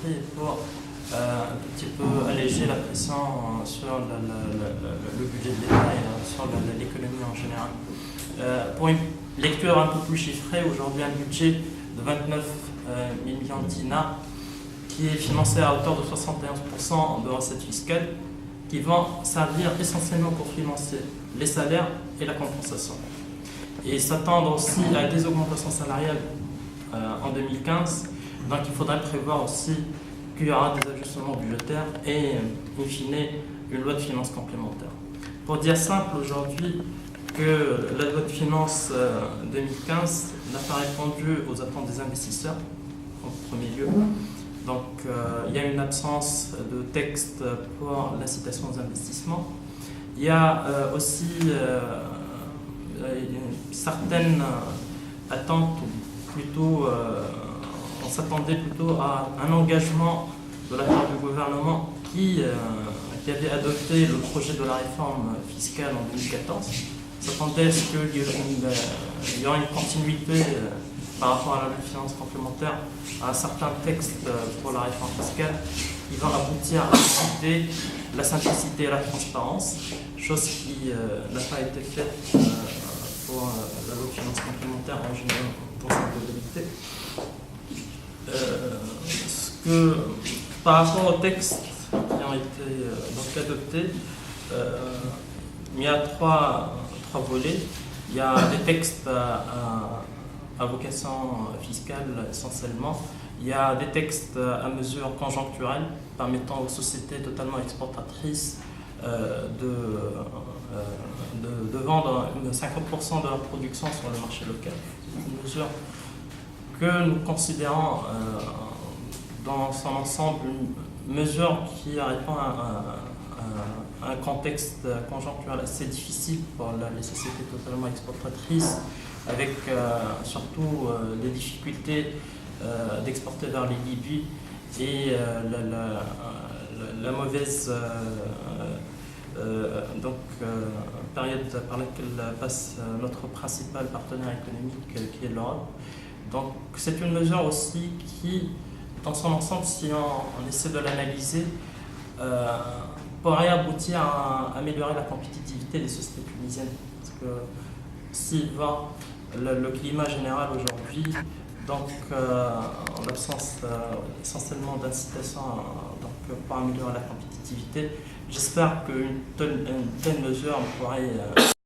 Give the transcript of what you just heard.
pris pour un petit peu alléger la pression sur le budget de l'État et sur l'économie en général. Pour une lecture un peu plus chiffrée, aujourd'hui un budget de 29 millions de dinars qui est financé à hauteur de 71% de recettes fiscales qui vont servir essentiellement pour financer les salaires et la compensation. Et s'attendre aussi à des augmentations salariales en 2015. Donc il faudrait prévoir aussi qu'il y aura des ajustements budgétaires et, in fine, une loi de finances complémentaire. Pour dire simple aujourd'hui que la loi de finances 2015 n'a pas répondu aux attentes des investisseurs, en premier lieu. Donc il y a une absence de texte pour l'incitation aux investissements. Il y a aussi certaines attentes, ou plutôt on s'attendait plutôt à un engagement de la part du gouvernement qui avait adopté le projet de la réforme fiscale en 2014. On s'attendait à ce qu'il y aurait une continuité par rapport à la loi de finances complémentaire à certains textes pour la réforme fiscale qui vont aboutir à limiter la simplicité et la transparence, chose qui n'a pas été faite pour la loi de finances complémentaire en général pour sa globalité. Par rapport aux textes qui ont été donc adoptés, il y a trois volets. Il y a des textes à vocation fiscale essentiellement. Il y a des textes à mesure conjoncturelle permettant aux sociétés totalement exportatrices de vendre 50% de leur production sur le marché local. C'est une mesure que nous considérons dans son ensemble une mesure qui répond à un contexte conjoncturel assez difficile pour les sociétés totalement exportatrices, avec surtout des difficultés d'exporter vers les Libyes et la mauvaise période par laquelle passe notre principal partenaire économique qui est l'Europe. Donc c'est une mesure aussi qui, dans son ensemble, si on essaie de l'analyser, pourrait aboutir à améliorer la compétitivité des sociétés tunisiennes. Parce que s'il voit le climat général aujourd'hui, donc en l'absence essentiellement d'incitation pour améliorer la compétitivité, j'espère qu'une telle mesure pourrait